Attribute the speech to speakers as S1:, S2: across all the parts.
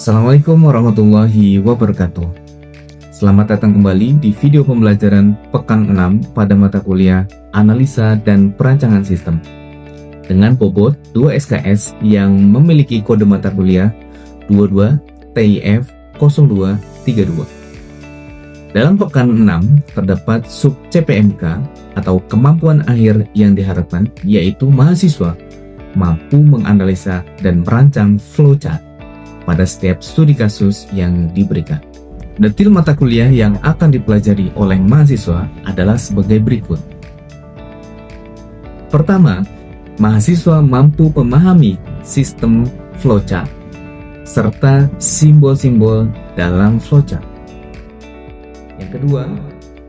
S1: Assalamualaikum warahmatullahi wabarakatuh. Selamat datang kembali di video pembelajaran Pekan 6 pada mata kuliah Analisa dan Perancangan Sistem dengan bobot 2 SKS yang memiliki kode mata kuliah 22 TIF 0232. Dalam Pekan 6 terdapat sub CPMK atau kemampuan akhir yang diharapkan, yaitu mahasiswa mampu menganalisa dan merancang flowchart pada setiap studi kasus yang diberikan. Detil mata kuliah yang akan dipelajari oleh mahasiswa adalah sebagai berikut. Pertama, mahasiswa mampu memahami sistem flowchart serta simbol-simbol dalam flowchart. Yang kedua,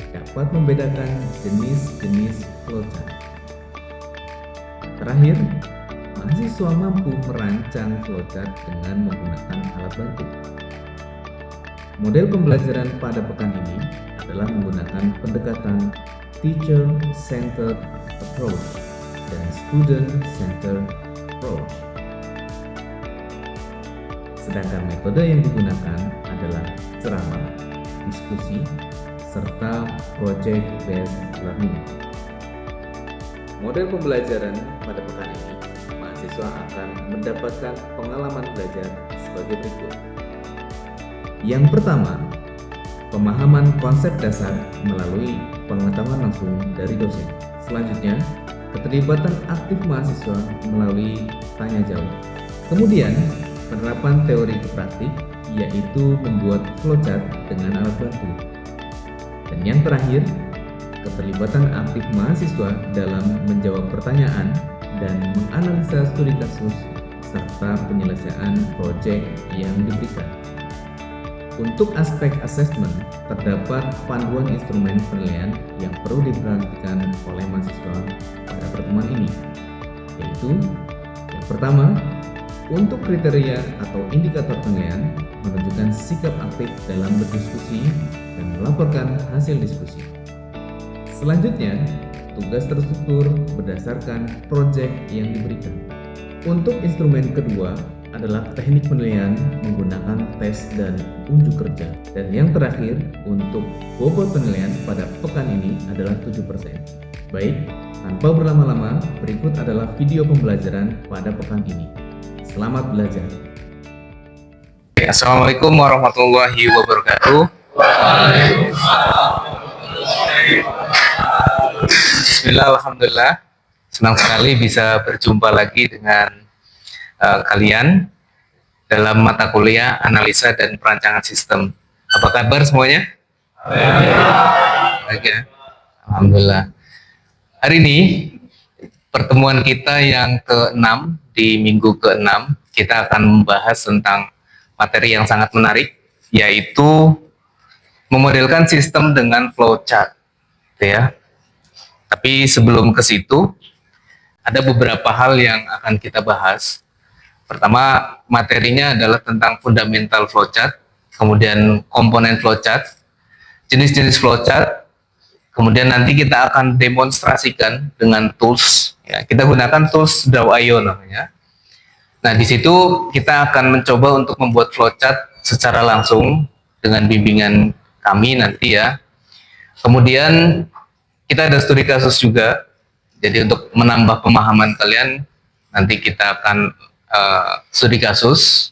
S1: dapat membedakan jenis-jenis flowchart. Terakhir, mahasiswa mampu merancang flowchart dengan menggunakan alat bantu. Model pembelajaran pada pekan ini adalah menggunakan pendekatan Teacher-Centered Approach dan Student-Centered Approach. Sedangkan metode yang digunakan adalah ceramah, diskusi, serta project-based learning. Model pembelajaran pada pekan ini, mahasiswa akan mendapatkan pengalaman belajar sebagai berikut. Yang pertama, pemahaman konsep dasar melalui pengetahuan langsung dari dosen. Selanjutnya, keterlibatan aktif mahasiswa melalui tanya jawab. Kemudian, penerapan teori ke praktik, yaitu membuat flowchart dengan alat bantu. Dan yang terakhir, keterlibatan aktif mahasiswa dalam menjawab pertanyaan dan menganalisa studi kasus serta penyelesaian proyek yang diberikan. Untuk aspek asesmen, terdapat panduan instrumen penilaian yang perlu diperhatikan oleh mahasiswa pada pertemuan ini, yaitu yang pertama, untuk kriteria atau indikator penilaian menunjukkan sikap aktif dalam berdiskusi dan melaporkan hasil diskusi. Selanjutnya, tugas terstruktur berdasarkan proyek yang diberikan. Untuk instrumen kedua adalah teknik penilaian menggunakan tes dan unjuk kerja. Dan yang terakhir, untuk bobot penilaian pada pekan ini adalah 7%. Baik, tanpa berlama-lama, berikut adalah video pembelajaran pada pekan ini. Selamat belajar.
S2: Assalamualaikum warahmatullahi wabarakatuh. Bismillah, alhamdulillah. Senang sekali bisa berjumpa lagi dengan kalian dalam mata kuliah Analisa dan Perancangan Sistem. Apa kabar semuanya? Baik ya. Alhamdulillah. Hari ini pertemuan kita yang ke-6 di minggu ke-6, kita akan membahas tentang materi yang sangat menarik, yaitu memodelkan sistem dengan flowchart, ya. Tapi sebelum ke situ, ada beberapa hal yang akan kita bahas. Pertama, materinya adalah tentang fundamental flowchart, kemudian komponen flowchart, jenis-jenis flowchart, kemudian nanti kita akan demonstrasikan dengan tools. Ya, kita gunakan tools Draw.io namanya. Nah, di situ kita akan mencoba untuk membuat flowchart secara langsung dengan bimbingan kami nanti ya. Kemudian kita ada studi kasus juga. Jadi untuk menambah pemahaman kalian, nanti kita akan studi kasus.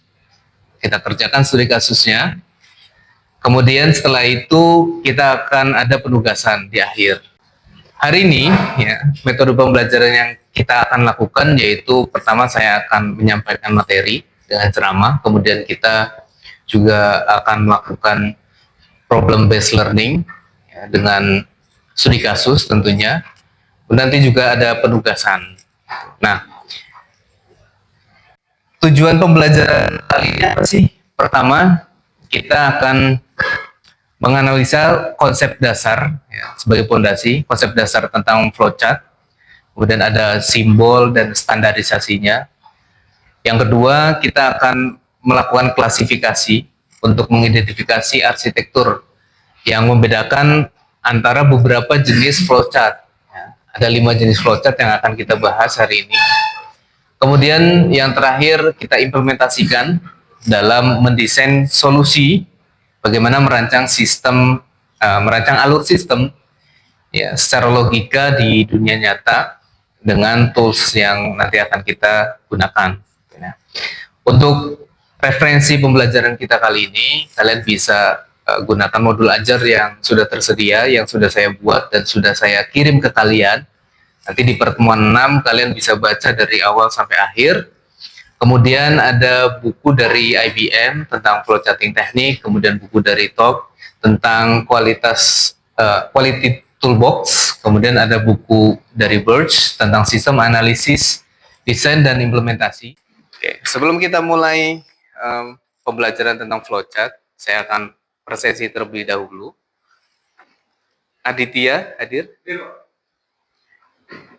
S2: Kita kerjakan studi kasusnya. Kemudian setelah itu kita akan ada penugasan di akhir. Hari ini ya, metode pembelajaran yang kita akan lakukan yaitu pertama saya akan menyampaikan materi dengan ceramah, kemudian kita juga akan melakukan problem based learning ya, dengan studi kasus tentunya. Nanti juga ada penugasan. Nah, tujuan pembelajaran kali ini apa sih? Pertama, kita akan menganalisa konsep dasar ya, sebagai fondasi, konsep dasar tentang flowchart. Kemudian ada simbol dan standarisasinya. Yang kedua, kita akan melakukan klasifikasi untuk mengidentifikasi arsitektur yang membedakan antara beberapa jenis flowchart. Ya, ada 5 jenis flowchart yang akan kita bahas hari ini. Kemudian yang terakhir kita implementasikan dalam mendesain solusi bagaimana merancang sistem, merancang alur sistem ya secara logika di dunia nyata dengan tools yang nanti akan kita gunakan. Ya. Untuk referensi pembelajaran kita kali ini, kalian bisa gunakan modul ajar yang sudah tersedia, yang sudah saya buat dan sudah saya kirim ke kalian. Nanti di pertemuan 6 kalian bisa baca dari awal sampai akhir. Kemudian ada buku dari IBM tentang flowcharting teknik, kemudian buku dari TOP tentang quality toolbox, kemudian ada buku dari Birch tentang sistem analisis, desain dan implementasi. Oke, sebelum kita mulai pembelajaran tentang flowchart, saya akan presesi terlebih dahulu. Aditya hadir?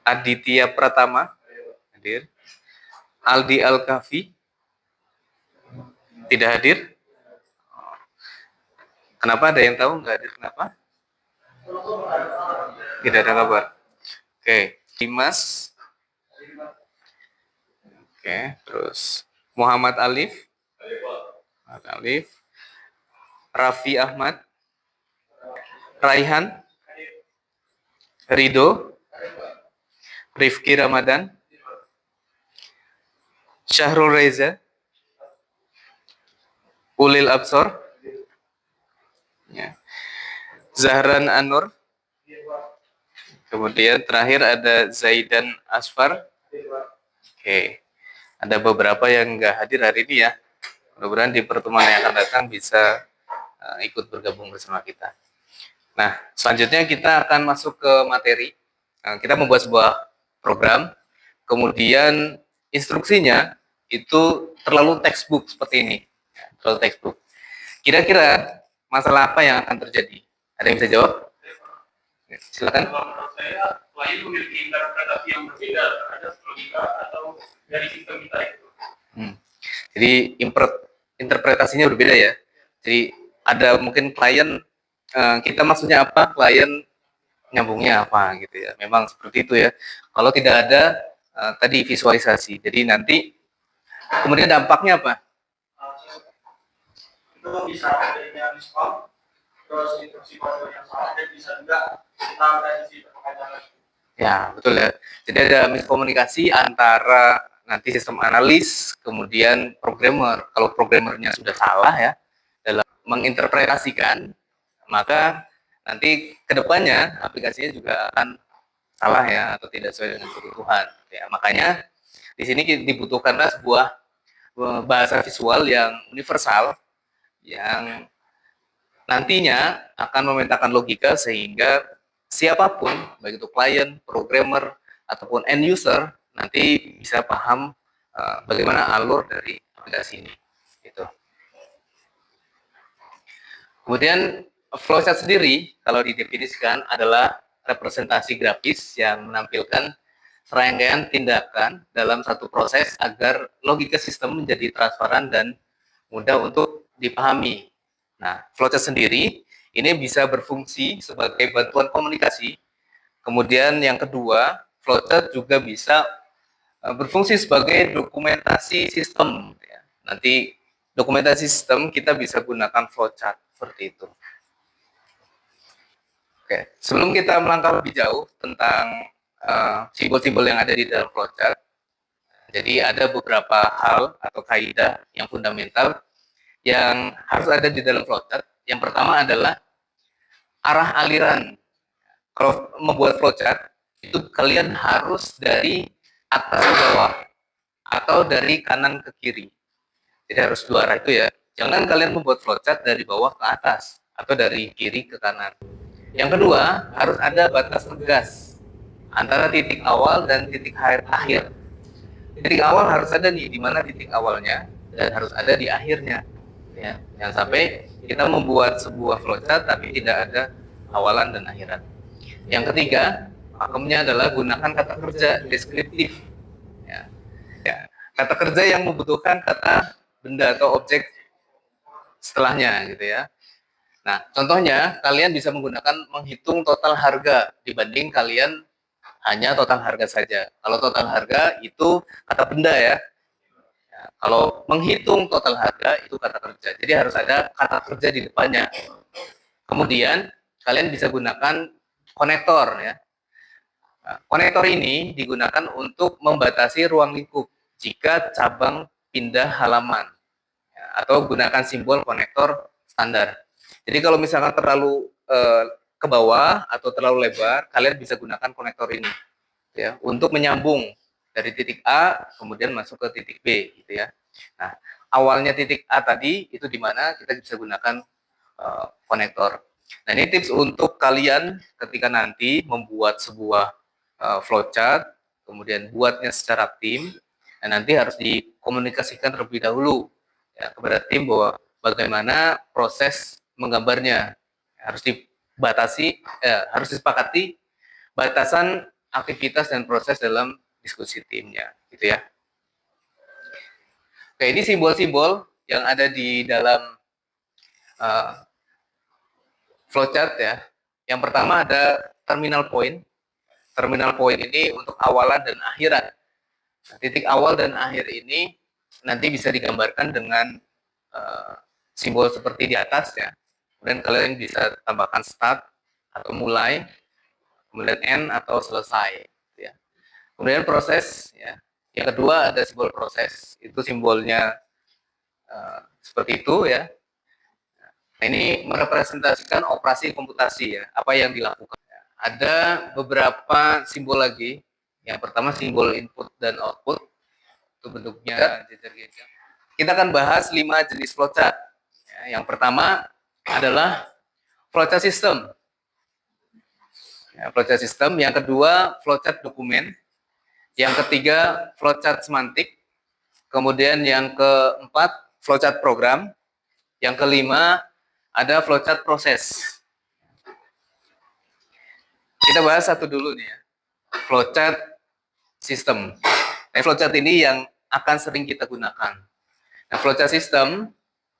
S2: Aditya Pratama hadir. Aldi Al-Kafi tidak hadir. Kenapa, ada yang tahu nggak hadir kenapa? Tidak ada kabar. Oke, Dimas. Oke, terus Muhammad Alif. Raffi Ahmad. Raihan. Rido. Rifki Ramadan. Syahrul Reza. Ulil Absor. Ya. Zahran Anur. Kemudian terakhir ada Zaidan Asfar. Oke. Ada beberapa yang nggak hadir hari ini ya. Mudah-mudahan di pertemuan yang akan datang bisa ikut bergabung bersama kita. Nah, selanjutnya kita akan masuk ke materi. Kita membuat sebuah program. Kemudian instruksinya itu terlalu textbook seperti ini. Terlalu textbook. Kira-kira masalah apa yang akan terjadi? Ada yang bisa jawab? Silakan.
S3: Menurut saya, klien memiliki interpretasi yang berbeda terhadap logika atau dari sistem kita itu.
S2: Jadi interpretasinya berbeda ya. Jadi ada mungkin klien, kita maksudnya apa, klien nyambungnya apa gitu ya. Memang seperti itu ya. Kalau tidak ada tadi visualisasi, jadi nanti kemudian dampaknya apa?
S3: Itu bisa adanya miskom, terus instruksi kode yang salah, dan bisa juga kita prediksi perpanjangan.
S2: Ya, betul ya. Jadi ada miskomunikasi antara nanti sistem analis, kemudian programmer. Kalau programmernya sudah salah ya dalam menginterpretasikan, maka nanti kedepannya aplikasinya juga akan salah ya atau tidak sesuai dengan kebutuhan. Ya, makanya di sini dibutuhkanlah sebuah bahasa visual yang universal yang nantinya akan memetakan logika sehingga siapapun, baik itu klien, programmer, ataupun end user, nanti bisa paham bagaimana alur dari aplikasi ini. Gitu. Kemudian flowchart sendiri, kalau didefinisikan adalah representasi grafis yang menampilkan serangkaian tindakan dalam satu proses agar logika sistem menjadi transparan dan mudah untuk dipahami. Nah, flowchart sendiri ini bisa berfungsi sebagai bantuan komunikasi. Kemudian yang kedua, flowchart juga bisa berfungsi sebagai dokumentasi sistem. Nanti dokumentasi sistem kita bisa gunakan flowchart seperti itu. Oke, sebelum kita melangkah lebih jauh tentang simbol-simbol yang ada di dalam flowchart, jadi ada beberapa hal atau kaidah yang fundamental yang harus ada di dalam flowchart. Yang pertama adalah arah aliran. Kalau membuat flowchart, itu kalian harus dari atas ke bawah atau dari kanan ke kiri. Jadi harus dua arah itu ya. Jangan kalian membuat flowchart dari bawah ke atas atau dari kiri ke kanan. Yang kedua, harus ada batas tegas antara titik awal dan titik akhir. Titik awal harus ada nih, di mana titik awalnya, dan harus ada di akhirnya. Ya, jangan sampai kita membuat sebuah flowchart tapi tidak ada awalan dan akhiran. Yang ketiga, pakemnya adalah gunakan kata kerja deskriptif. Ya, kata kerja yang membutuhkan kata benda atau objek setelahnya gitu ya. Nah, contohnya kalian bisa menggunakan menghitung total harga dibanding kalian hanya total harga saja. Kalau total harga itu kata benda ya. Kalau menghitung total harga itu kata kerja. Jadi harus ada kata kerja di depannya. Kemudian kalian bisa gunakan konektor ya. Nah, konektor ini digunakan untuk membatasi ruang lingkup jika cabang pindah halaman ya, atau gunakan simbol konektor standar. Jadi kalau misalkan terlalu ke bawah atau terlalu lebar, kalian bisa gunakan konektor ini ya untuk menyambung dari titik A kemudian masuk ke titik B gitu ya. Nah, awalnya titik A tadi itu di mana kita bisa gunakan konektor. Nah, ini tips untuk kalian ketika nanti membuat sebuah flowchart, kemudian buatnya secara tim, dan nanti harus dikomunikasikan terlebih dahulu ya, kepada tim bahwa bagaimana proses menggambarnya. Harus dibatasi, harus disepakati batasan aktivitas dan proses dalam diskusi timnya, gitu ya. Oke, ini simbol-simbol yang ada di dalam flowchart ya. Yang pertama ada terminal point. Terminal point ini untuk awalan dan akhiran. Nah, titik awal dan akhir ini nanti bisa digambarkan dengan simbol seperti di atas ya. Kemudian kalian bisa tambahkan start atau mulai, kemudian end atau selesai. Ya. Kemudian proses ya. Yang kedua ada simbol proses, itu simbolnya seperti itu ya. Nah, ini merepresentasikan operasi komputasi ya, apa yang dilakukan. Ada beberapa simbol lagi. Yang pertama simbol input dan output, itu bentuknya jejer-jejer. Kita akan bahas 5 jenis flowchart. Ya, yang pertama adalah flowchart system. Ya, flowchart system. Yang kedua flowchart dokumen. Yang ketiga flowchart semantik. Kemudian yang keempat flowchart program. Yang kelima ada flowchart proses. Kita bahas satu dulu nih ya. Flowchart system. Nah, flowchart ini yang akan sering kita gunakan. Nah, flowchart system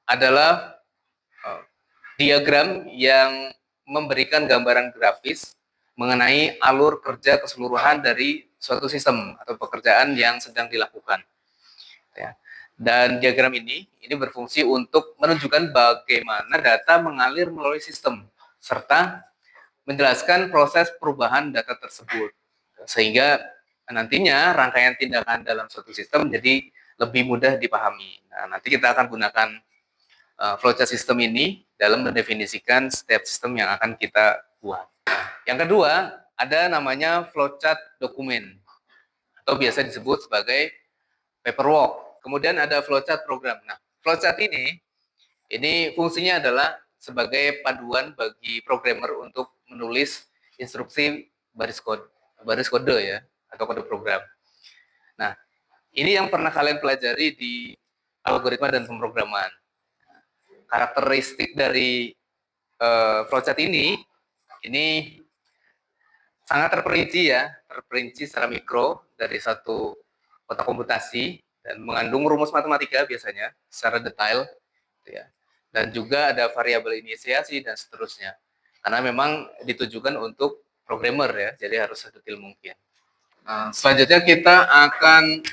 S2: adalah diagram yang memberikan gambaran grafis mengenai alur kerja keseluruhan dari suatu sistem atau pekerjaan yang sedang dilakukan. Ya. Dan diagram ini berfungsi untuk menunjukkan bagaimana data mengalir melalui sistem serta menjelaskan proses perubahan data tersebut sehingga nantinya rangkaian tindakan dalam suatu sistem menjadi lebih mudah dipahami. Nah, nanti kita akan gunakan flowchart system ini dalam mendefinisikan setiap sistem yang akan kita buat. Yang kedua, ada namanya flowchart dokumen atau biasa disebut sebagai paperwork. Kemudian ada flowchart program. Nah, flowchart ini fungsinya adalah sebagai paduan bagi programmer untuk menulis instruksi baris kode ya atau kode program. Nah, ini yang pernah kalian pelajari di algoritma dan pemrograman. Karakteristik dari flowchart ini sangat terperinci secara mikro dari satu kotak komputasi dan mengandung rumus matematika biasanya secara detail, gitu ya. Dan juga ada variabel inisiasi dan seterusnya. Karena memang ditujukan untuk programmer ya, jadi harus sedetail mungkin. Nah, selanjutnya kita akan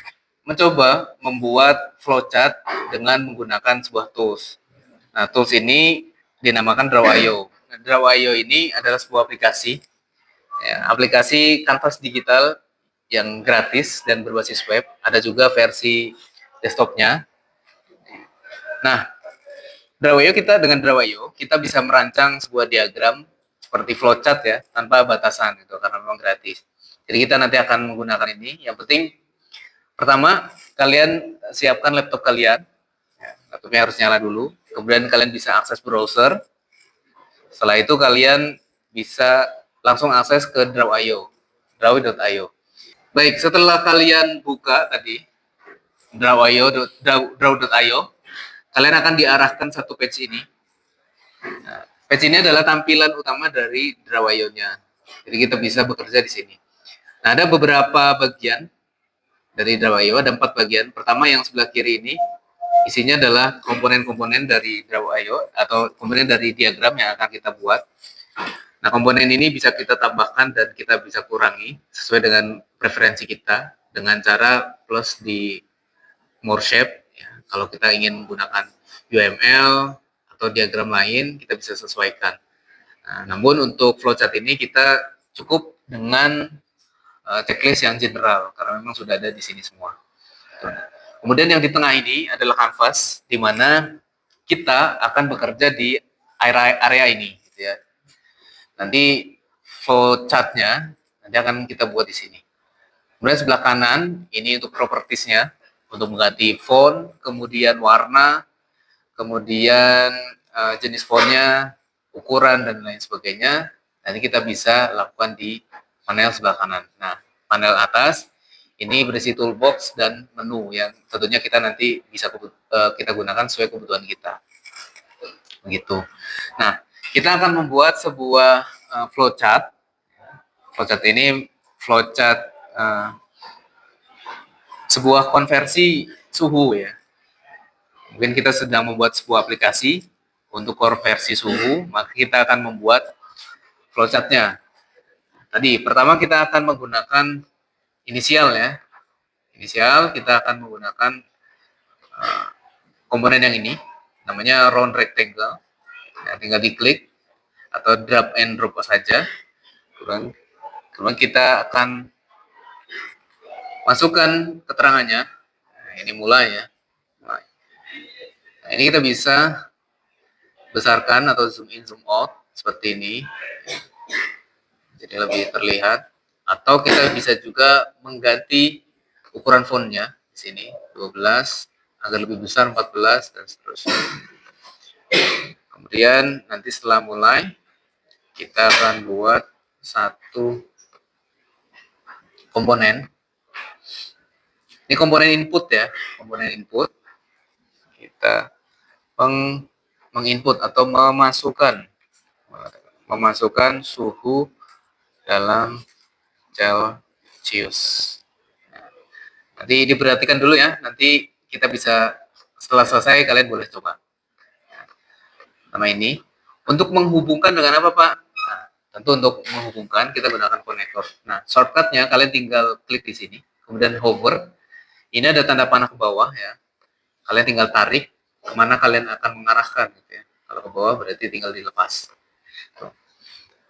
S2: mencoba membuat flowchart dengan menggunakan sebuah tools. Nah, tools ini dinamakan Draw.io. Nah, Draw.io ini adalah sebuah aplikasi, ya, aplikasi kanvas digital yang gratis dan berbasis web. Ada juga versi desktopnya. Nah, dengan Draw.io kita bisa merancang sebuah diagram seperti flowchart ya, tanpa batasan gitu karena memang gratis. Jadi kita nanti akan menggunakan ini. Yang penting pertama kalian siapkan laptop kalian. Ya, laptopnya harus nyala dulu. Kemudian kalian bisa akses browser. Setelah itu kalian bisa langsung akses ke Draw.io. Draw.io. Baik, setelah kalian buka tadi Draw.io, kalian akan diarahkan satu page ini. Nah, page ini adalah tampilan utama dari Draw.io-nya. Jadi kita bisa bekerja di sini. Nah, ada beberapa bagian dari Draw.io, ada 4 bagian. Pertama yang sebelah kiri ini, isinya adalah komponen-komponen dari Draw.io atau komponen dari diagram yang akan kita buat. Nah, komponen ini bisa kita tambahkan dan kita bisa kurangi sesuai dengan preferensi kita dengan cara plus di more shape ya. Kalau kita ingin menggunakan UML atau diagram lain, kita bisa sesuaikan. Nah, namun untuk flowchart ini kita cukup dengan checklist yang general karena memang sudah ada di sini semua. Kemudian yang di tengah ini adalah canvas di mana kita akan bekerja di area ini gitu ya. Nanti flowchartnya nanti akan kita buat di sini. Kemudian sebelah kanan ini untuk propertiesnya, untuk mengganti font, kemudian warna, kemudian jenis fontnya, ukuran dan lain sebagainya. Nanti kita bisa lakukan di panel sebelah kanan. Nah, panel atas ini berisi toolbox dan menu yang tentunya kita nanti bisa kita gunakan sesuai kebutuhan kita. Begitu. Nah, kita akan membuat sebuah flowchart. Flowchart ini flowchart sebuah konversi suhu ya. Mungkin kita sedang membuat sebuah aplikasi untuk konversi suhu, maka kita akan membuat flowchartnya. Tadi pertama kita akan menggunakan inisial ya. Inisial kita akan menggunakan komponen yang ini, namanya round rectangle. Ya, tinggal diklik atau drag and drop saja. Kemudian kita akan masukkan keterangannya. Nah, ini mulai ya. Nah, ini kita bisa besarkan atau zoom in zoom out seperti ini. Jadi lebih terlihat. Atau kita bisa juga mengganti ukuran fontnya di sini 12 agar lebih besar 14 dan seterusnya. Kemudian nanti setelah mulai kita akan buat satu komponen. Ini komponen input ya, komponen input. Kita menginput atau memasukkan suhu dalam Celsius. Nanti diperhatikan dulu ya, nanti kita bisa setelah selesai kalian boleh coba. Nama ini untuk menghubungkan dengan apa Pak? Nah, tentu untuk menghubungkan kita gunakan konektor. Nah, shortcutnya kalian tinggal klik di sini, kemudian hover. Ini ada tanda panah ke bawah ya. Kalian tinggal tarik kemana kalian akan mengarahkan gitu ya. Kalau ke bawah berarti tinggal dilepas.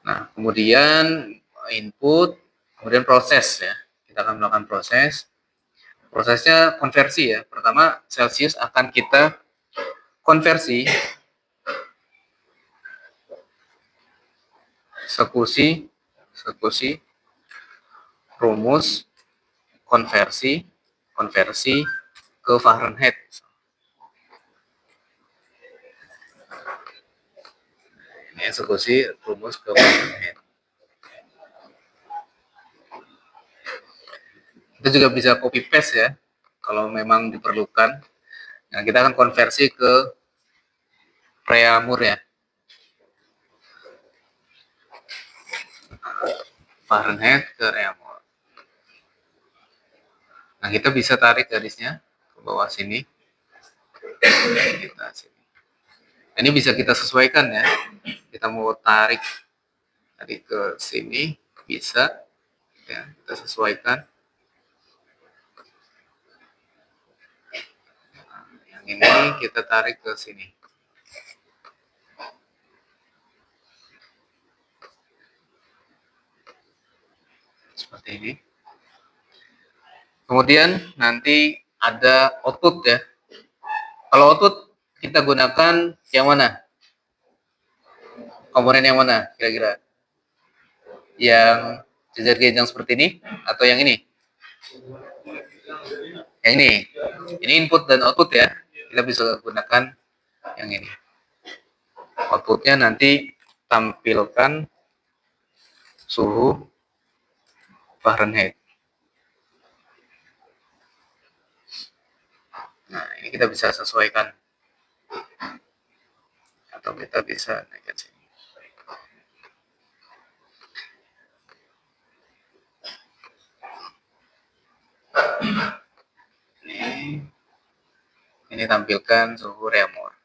S2: Nah, kemudian input, kemudian proses ya. Kita akan melakukan proses. Prosesnya konversi ya. Pertama, Celsius akan kita konversi eksekusi rumus konversi ke Fahrenheit. Ini eksekusi rumus ke Fahrenheit. Kita juga bisa copy paste ya, kalau memang diperlukan. Nah, kita akan konversi ke Reaumur ya. Fahrenheit ke Reaumur. Nah, kita bisa tarik garisnya ke bawah sini. Ini bisa kita sesuaikan ya. Kita mau tarik tadi ke sini bisa ya, kita sesuaikan. Yang ini kita tarik ke sini. Seperti ini. Kemudian nanti ada output ya. Kalau output kita gunakan yang mana? Komponen yang mana kira-kira? Yang jejer genjang seperti ini atau yang ini? Yang ini. Ini input dan output ya. Kita bisa gunakan yang ini. Outputnya nanti tampilkan suhu Fahrenheit. Nah, ini kita bisa sesuaikan. Atau kita bisa naikkan sini. Ini tampilkan suhu Reaumur.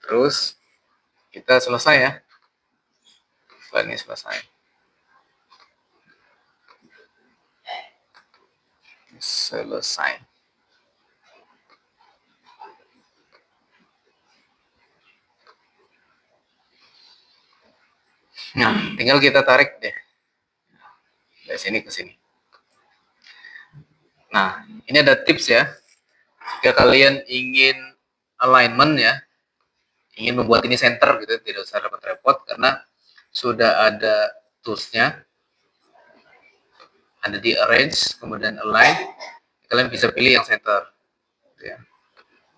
S2: Terus kita selesai ya. Setelah ini selesai. Selesai. Nah, tinggal kita tarik deh. Dari sini ke sini. Nah, ini ada tips ya. Jika kalian ingin alignment ya, ingin membuat ini center gitu, tidak usah repot-repot karena sudah ada toolsnya, ada di arrange, kemudian align, kalian bisa pilih yang center. Gitu ya.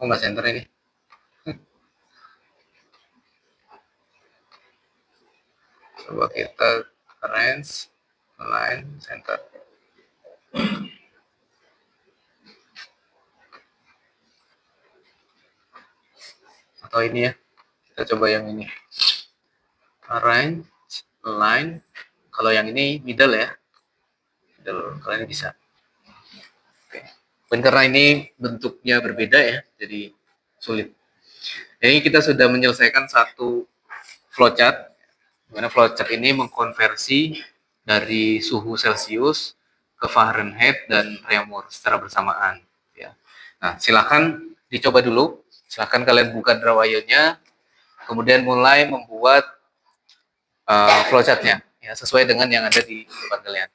S2: Oh nggak center ini. Coba kita arrange, align, center. Atau ini ya, kita coba yang ini. Arrange, align. Kalau yang ini middle ya, middle. Kalian bisa. Oke. Dan karena ini bentuknya berbeda ya, jadi sulit. Jadi kita sudah menyelesaikan satu flowchart, dimana flowchart ini mengkonversi dari suhu Celcius ke Fahrenheit dan Reaumur secara bersamaan. Ya. Nah, silakan dicoba dulu. Silakan kalian buka drawire-nya, kemudian mulai membuat flowchart-nya ya, sesuai dengan yang ada di depan kalian.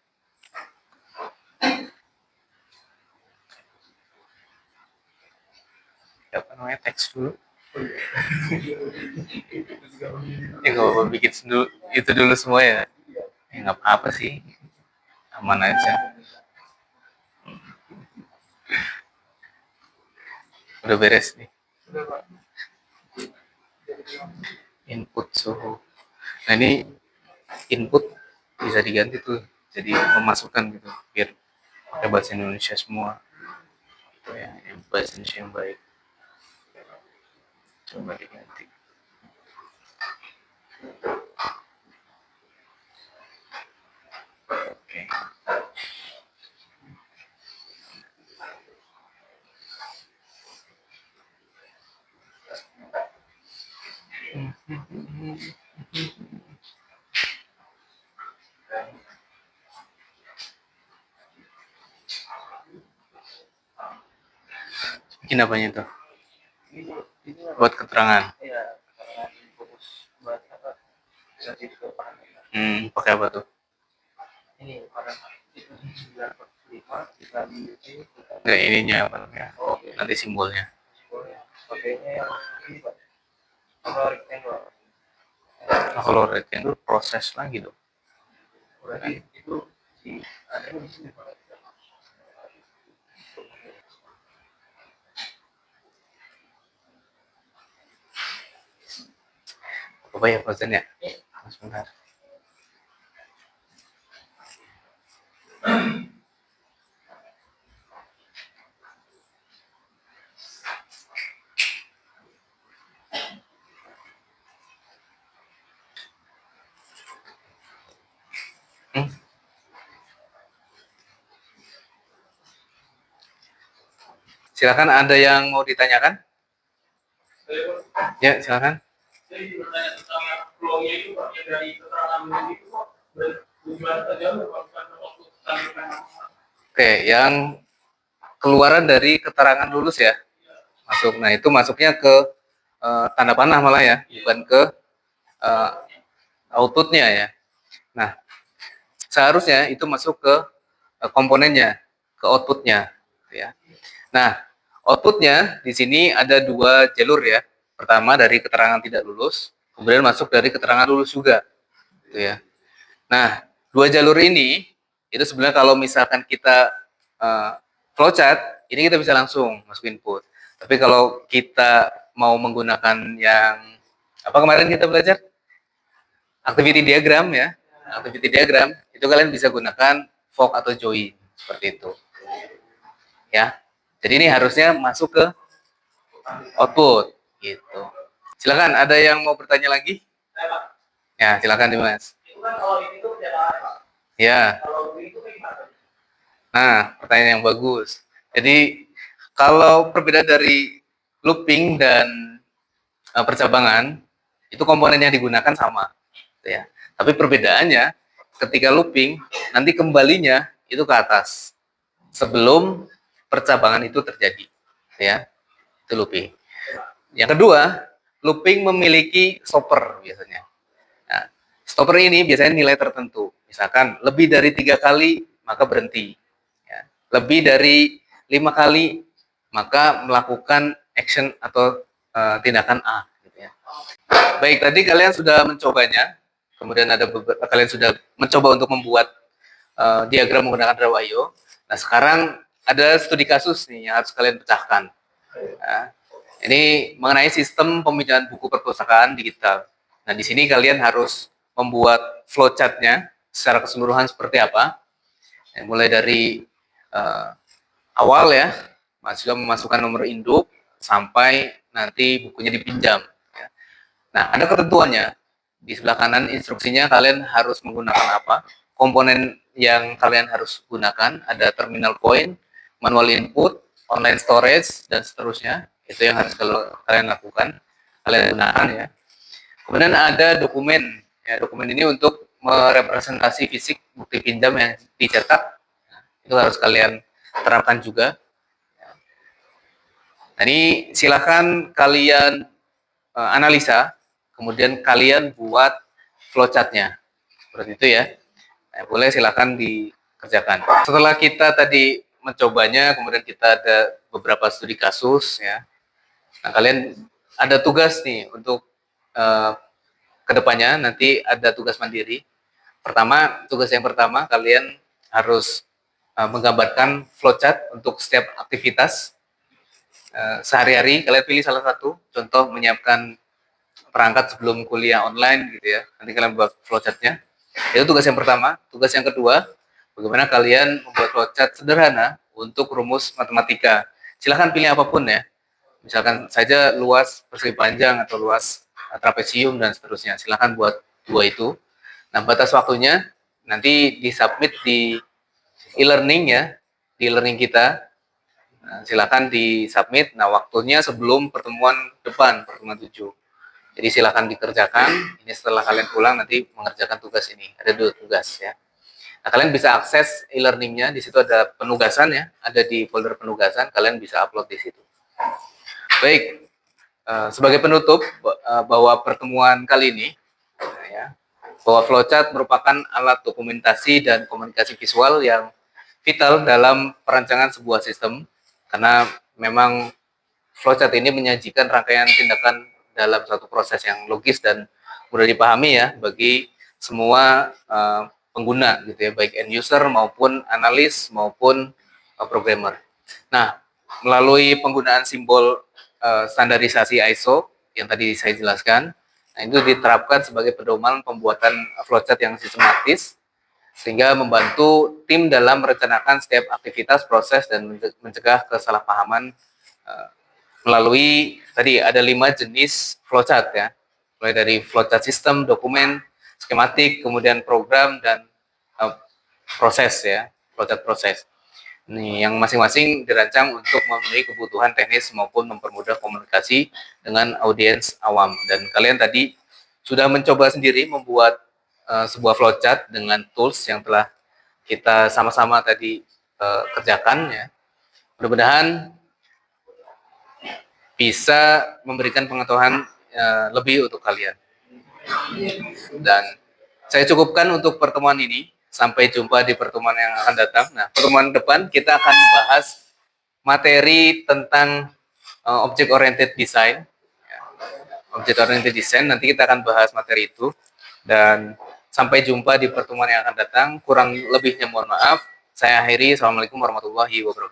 S2: Apa namanya, teks dulu. Ya nggak apa-apa, bikin dulu, itu dulu semua ya. Ya nggak apa-apa sih, aman aja. Udah beres nih. Input suhu. Nah ini input bisa diganti tuh, jadi memasukkan gitu, biar ada bahasa Indonesia semua. Gitu ya, bahasa Indonesia yang baik. Coba diganti. Oke. Bikin apanya tuh? Buat keterangan. Pakai apa tuh? Enggak, ininya apa ya? Nanti simbolnya. Nah, kalau rectangle proses lagi dong. Berarti itu ada di sini. Apa ya Fauzan ya? Sebentar. Silakan, ada yang mau ditanyakan? Ya, silakan.
S3: Jadi bertanya tentang flow-nya itu Pak, yang dari keterangan itu Pak, bagaimana saja melakukan
S2: Oke, yang keluaran dari keterangan lulus ya, masuk. Nah itu masuknya ke tanda panah malah ya, bukan ke outputnya ya. Nah seharusnya itu masuk ke komponennya, ke outputnya ya. Nah outputnya di sini ada dua jalur ya. Pertama dari keterangan tidak lulus, kemudian masuk dari keterangan lulus juga gitu ya. Nah dua jalur ini itu sebenarnya kalau misalkan kita flowchart, ini kita bisa langsung masuk input. Tapi kalau kita mau menggunakan yang apa kemarin kita belajar, activity diagram ya, activity diagram itu kalian bisa gunakan fork atau join seperti itu. Ya, jadi ini harusnya masuk ke output gitu. Silakan, ada yang mau bertanya lagi? Ya, silakan Dimas.
S3: Itu kan kalau ini tuh tidak.
S2: Ya.
S3: Kalau itu gimana?
S2: Nah, pertanyaan yang bagus. Jadi kalau perbedaan dari looping dan percabangan, itu komponen yang digunakan sama, gitu ya. Tapi perbedaannya ketika looping nanti kembalinya itu ke atas sebelum percabangan itu terjadi, gitu ya. Itu looping. Yang kedua, looping memiliki stopper biasanya. Nah, stopper ini biasanya nilai tertentu. Misalkan lebih dari 3 kali maka berhenti. Ya. Lebih dari 5 kali maka melakukan action atau tindakan A. Gitu ya. Baik, tadi kalian sudah mencobanya. Kemudian kalian sudah mencoba untuk membuat diagram menggunakan Draw.io. Nah, sekarang ada studi kasus nih yang harus kalian pecahkan. Nah, ini mengenai sistem pemindahan buku perpustakaan digital. Nah, di sini kalian harus membuat flowchart-nya secara keseluruhan seperti apa. Ya, mulai dari awal ya, mahasiswa memasukkan nomor induk sampai nanti bukunya dipinjam. Ya. Nah, ada ketentuannya. Di sebelah kanan instruksinya kalian harus menggunakan apa. Komponen yang kalian harus gunakan ada terminal point, manual input, online storage, dan seterusnya. Itu yang harus kalian lakukan, kalian gunakan ya. Kemudian ada dokumen. Ya, dokumen ini untuk merepresentasi fisik bukti pinjam yang dicetak. Itu harus kalian terapkan juga. Nah, ini silakan kalian analisa, kemudian kalian buat flowchart-nya. Seperti itu ya. Nah, boleh silakan dikerjakan. Setelah kita tadi mencobanya, kemudian kita ada beberapa studi kasus ya. Nah, kalian ada tugas nih untuk kedepannya nanti ada tugas mandiri. Tugas yang pertama kalian harus menggambarkan flowchart untuk setiap aktivitas sehari-hari. Kalian pilih salah satu, contoh menyiapkan perangkat sebelum kuliah online gitu ya. Nanti kalian buat flowchart-nya. Itu tugas yang pertama. Tugas yang kedua, bagaimana kalian membuat flowchart sederhana untuk rumus matematika. Silahkan pilih apapun ya. Misalkan saja luas persegi panjang atau luas trapesium dan seterusnya. Silahkan buat dua itu. Nah, batas waktunya nanti disubmit di e-learning ya, di e-learning kita. Nah, silahkan disubmit. Nah, waktunya sebelum pertemuan depan, pertemuan 7. Jadi silahkan dikerjakan. Ini setelah kalian pulang nanti mengerjakan tugas ini. Ada 2 tugas ya. Nah, kalian bisa akses e-learningnya. Di situ ada penugasan ya. Ada di folder penugasan. Kalian bisa upload di situ. Baik, sebagai penutup bahwa pertemuan kali ini, ya, bahwa flowchart merupakan alat dokumentasi dan komunikasi visual yang vital dalam perancangan sebuah sistem, karena memang flowchart ini menyajikan rangkaian tindakan dalam suatu proses yang logis dan mudah dipahami ya bagi semua pengguna gitu ya, baik end user maupun analis maupun programmer. Nah, melalui penggunaan simbol standarisasi ISO yang tadi saya jelaskan, nah itu diterapkan sebagai pedoman pembuatan flowchart yang sistematis sehingga membantu tim dalam merencanakan setiap aktivitas, proses, dan mencegah kesalahpahaman melalui tadi ada 5 jenis flowchart ya, mulai dari flowchart sistem, dokumen, skematik, kemudian program, dan proses ya, flowchart proses. Nih, yang masing-masing dirancang untuk memenuhi kebutuhan teknis maupun mempermudah komunikasi dengan audiens awam. Dan kalian tadi sudah mencoba sendiri membuat sebuah flowchart dengan tools yang telah kita sama-sama tadi kerjakan ya. Mudah-mudahan bisa memberikan pengetahuan lebih untuk kalian. Dan saya cukupkan untuk pertemuan ini. Sampai jumpa di pertemuan yang akan datang. Nah, pertemuan depan kita akan membahas materi tentang object oriented design. Object oriented design, nanti kita akan bahas materi itu. Dan sampai jumpa di pertemuan yang akan datang. Kurang lebihnya mohon maaf. Saya akhiri. Assalamualaikum warahmatullahi wabarakatuh.